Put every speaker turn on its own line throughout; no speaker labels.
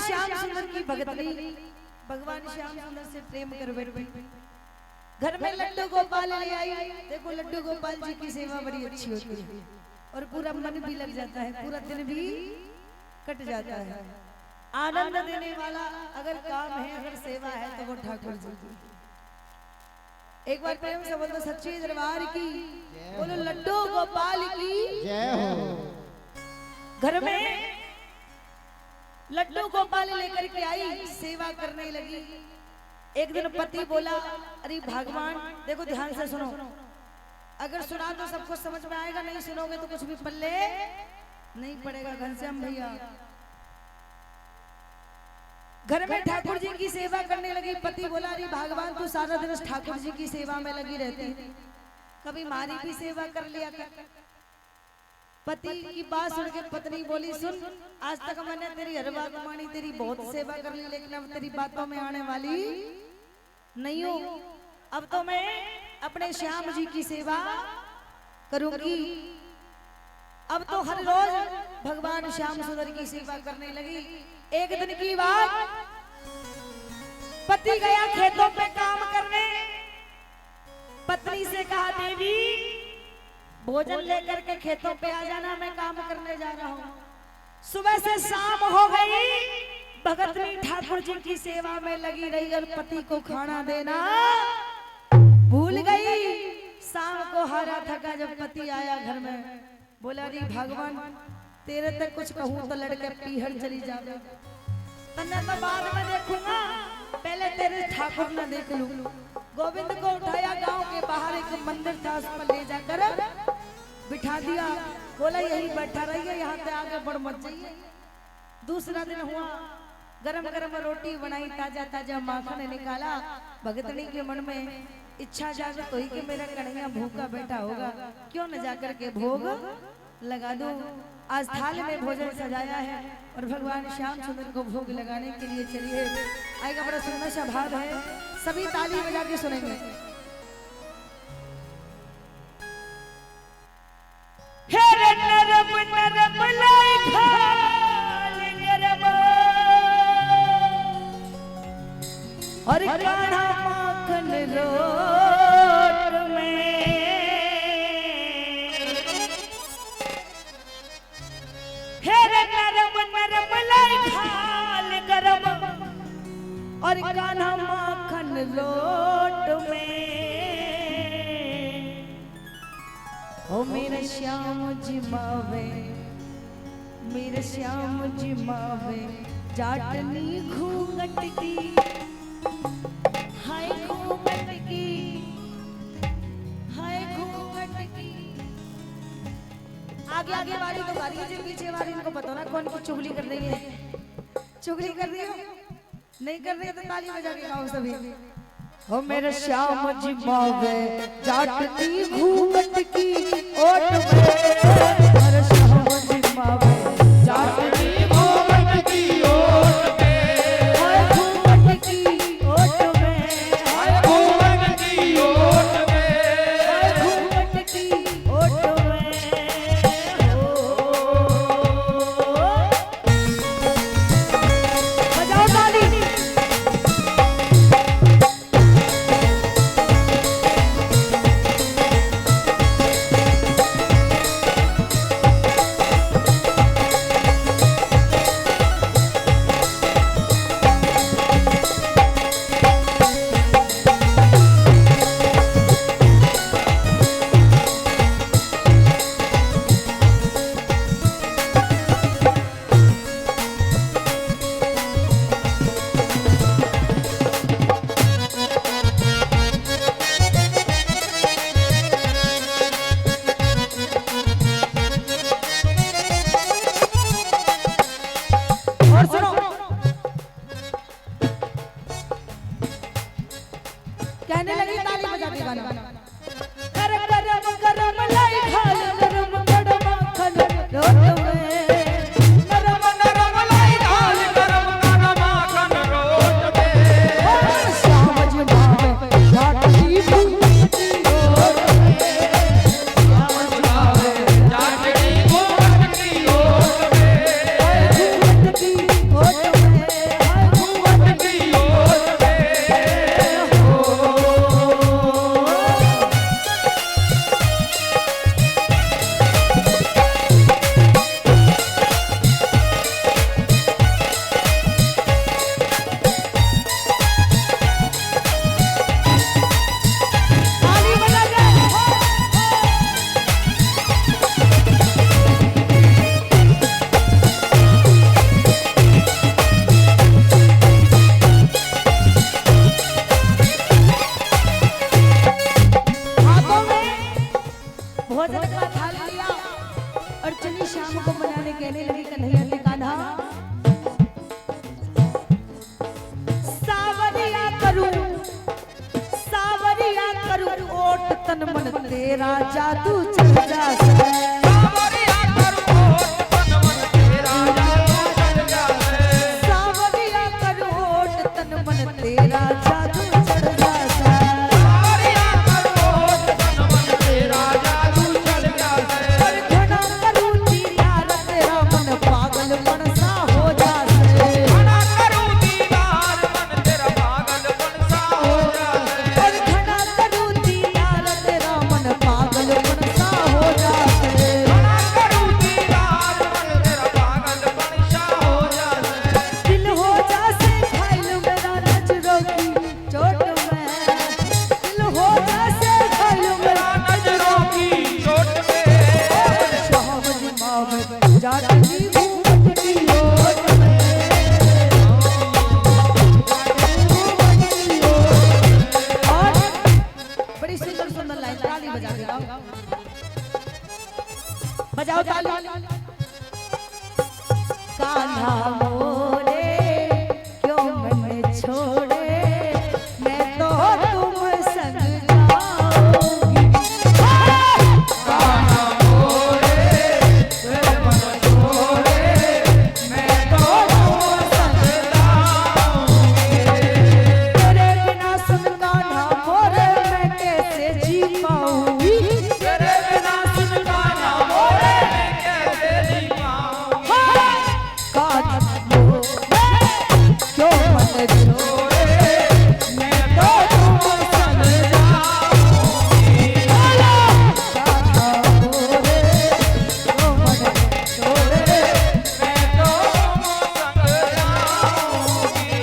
श्याम सुंदर की भगतनी भगवान श्याम सुंदर से प्रेम कर बैठी। घर में लड्डू गोपाल ले आई। देखो लड्डू गोपाल जी की सेवा बड़ी अच्छी होती है और पूरा मन भी लग जाता है, पूरा दिन भी कट जाता है। आनंद देने वाला अगर काम है, अगर सेवा है तो वो ठाकुर जी की। एक बार प्रेम से बोलो सच्चे दरबार की, बोलो लड्डू गोपाल की
जय हो।
घर में लड्डू गोपाल लेकर के आई, सेवा करने लगी। एक दिन पति बोला, अरे भगवान देखो ध्यान से सुनो, अगर सुना तो सब कुछ समझ में आएगा, नहीं सुनोगे तो कुछ भी पल्ले नहीं पड़ेगा। घनश्याम भैया घर में ठाकुर जी की सेवा करने लगी। पति बोला, अरे भगवान तू सारा दिन ठाकुर जी की सेवा में लगी रहती है, कभी हमारी भी सेवा कर लिया कर। पति की बात सुन के पत्नी बोली, सुन आज तक मैंने तेरी हर बात मानी, तेरी बहुत सेवा कर ली, लेकिन अब तेरी बातों में आने वाली नहीं हो। अब तो मैं अपने श्याम जी की सेवा करूंगी। अब तो हर रोज भगवान श्याम सुंदर की सेवा करने लगी। एक दिन की बात, पति गया खेतों पे काम करने। पत्नी से कहा, देवी भोजन लेकर के खेतों पे आ जाना, मैं काम करने जा रहा हूँ। सुबह से शाम हो गई, भगतनी ठाकुर जी की सेवा में लगी रही और पति को खाना देना भूल गई। शाम को हारा थका जब पति आया घर में, बोला, अरे भगवान तेरे तक कुछ कहूँ तो लड़के पीहर चली जावे, तन्ने तो बाद में देखूंगा, पहले तेरे ठाकुर न देख लूं। गोविंद को उठाया, गांव के बाहर एक मंदिर था, उस पर ले जाकर बिठा दिया। बोला, यही बैठा रहिए, यहाँ से आगे बढ़ मत जाइए। दूसरा दिन हुआ, गरम गरम रोटी बनाई, ताजा ताजा माखन निकाला। भगतनी के मन में इच्छा जागृत हुई कि मेरा कन्हैया भूखा बैठा होगा, क्यों न जाकर के भोग लगा दूं। आज थाल में भोजन सजाया है और भगवान श्याम सुंदर को भोग लगाने के लिए चलिए। आएगा, बड़ा सुंदर सा भाव है, सभी ताली बजा के सुनेंगे। हे नरम नरम लाई खाल गरम और काढ़ा माखन रोट में, हे नरम नरम लाई खाल गरम और कान्हा माखन रोट में। ओ मेरे श्याम जी मावे, मेरे श्याम जी मावे, जाटनी घूंघट की, हाय घूंघट की, हाय घूंघट की। आगे आगे वाली तो गाड़ी है, पीछे वाली इनको पता ना कौन की चुगली कर रही है। चुगली कर रही हो, नहीं कर रही तो ताली बजा के गाओ सभी। हो मेरे श्याम जी मावे, जाटनी घूंघट की ओट में, मेरे श्याम जी मावे, जाटनी घूंघट की ओट में, हाय घूंघट की ओट में, हाय घूंघट की ओट में, हाय घूंघट की ओट में। बजाओ ताली। तेरा जादू चढ़ जासे
सावरिया कर होठ तन मन तेरा जादू चढ़ जासे
सावरिया कर होठ तन मन तेरा जादू चढ़ जासे
सावरिया कर होठ तन मन तेरा जादू चढ़ जासे
पर घना करूं दीदार तेरा मन पागलपन सा हो जासे
घना करूं दीदार मन तेरा पागलपन सा हो जासे
पर घना करूं दीदार तेरा मन पागलपन सा हो जासे
घना करूं दीदार मन तेरा पागलपन सा हो जासे
दिल हो जासे घायल मेरा नजरों की चोट में दिल हो जासे घायल मेरा
नजरों की चोट में
शाम जुमा में जाती घूमती ओट में और बड़ी सुंदर सुंदर लाइन ताली बजा के गाओ बजाओ ताली कान्हा मोरे क्यों मन छोड़े मैं तो तुम संग जाऊंगी कान्हा मोरे क्यों मन छोड़े मैं तो तुम संग जाऊंगी तेरे बिना सुन कान्हा मोरे मैं कैसे जी पाऊंगी
तेरे बिना सुन कान्हा मोरे मैं कैसे जी पाऊंगी
कान्हा मोरे क्यों मन छोड़े मैं तो तुम संग जाऊंगी कान्हा मोरे क्यों मन छोड़े
मैं तो संग जाऊंगी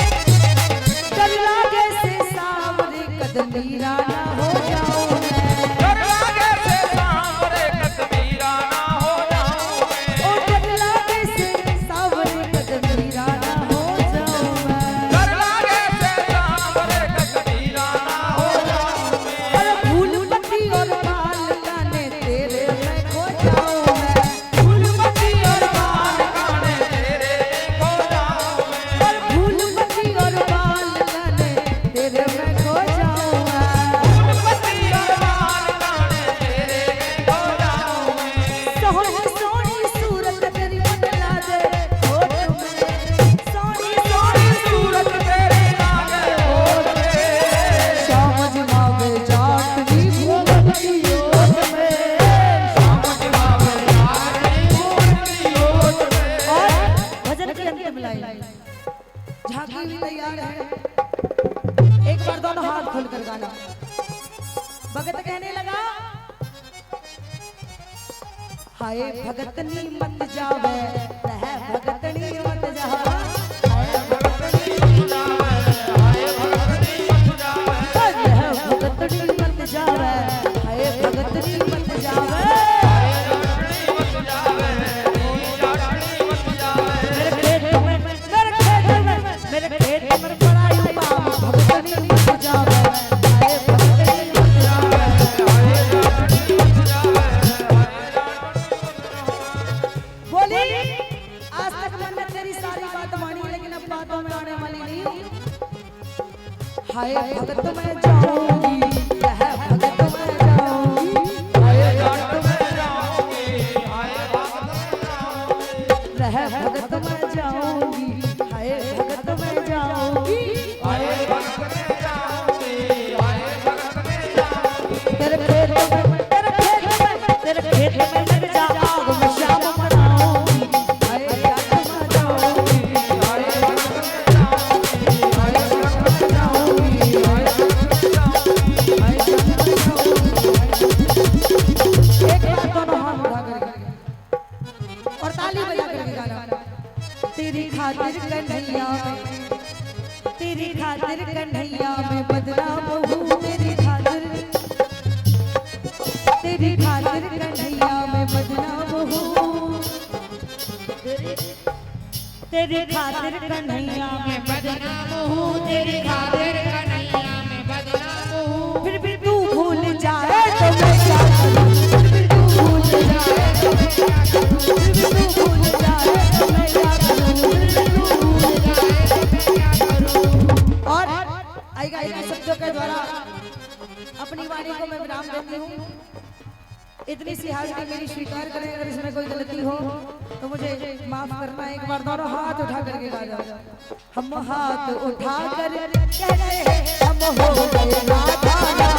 डर लागे से सावरे कदमीरा ना हो जाऊं मैं
डर लागे से सांवरे कदमीरा ना हो जाऊं मैं
ओ डर लागे से सावरे कदमीरा ना हो जाऊं मैं
डर लागे से सांवरे कदमीरा ना हो जाऊं मैं
पर फूल पत्ती और बाल गाने तेरे मैं खो जाऊं मैं फूल पत्ती और बाल
गाने तेरे खो जाऊं मैं
पर फूल पत्ती और बाल गाने तेरे मैं खो जाऊं मैं
पति और बाल गाने तेरे खो जाऊं मैं
सोहनी सोहनी सूरत तेरी बदला दे होठ में सोहनी सोहनी
सूरत तेरे लागे होठ में
शाम जुमा में जाती घूमती ओट में
समझ मावे यारी मूर्ति होठ में
और भजन की अंतिम लाइन झांकी भी तैयार है एक बार दोनों हाथ खोलकर गाना भगत कहने लगा हाय भगतनी मत जावे रह भगतनी मत जावे हाय भगतनी
मत जावे हाय भगतनी मत जावे
रह भगतनी मत जावे हाय भगतनी मत जावे
मत जावे जाटनी मत जावे
मेरे खेत में पड़ाई पाम भगतनी मत जावे हाय भगतनी मत जावे बोली आज तक मैंने तेरी सारी बातों तेरी खातिर कन्हैया
मैं बदनाम हूँ तेरी खातिर कन्हैया मैं बदनाम हूँ
फिर भी तू भूल जाए तो मैं क्या करूं फिर भी तू भूल जाए तो मैं क्या करूं फिर भी तू भूल जाए तो मैं क्या करूं फिर भी तू भूल जाए तो मैं क्या करूं। और आएगा इन शब्दों के द्वारा अपनी वाणी को मैं विराम देती हूँ। इतनी सी हाजिरी मेरी स्वीकार करें, अगर इसमें कोई गलती हो तो मुझे माफ करना। एक बार दोनों हाथ उठा करके गा जाओ। हम हाथ उठा कर कहते हैं हम हो गए राधा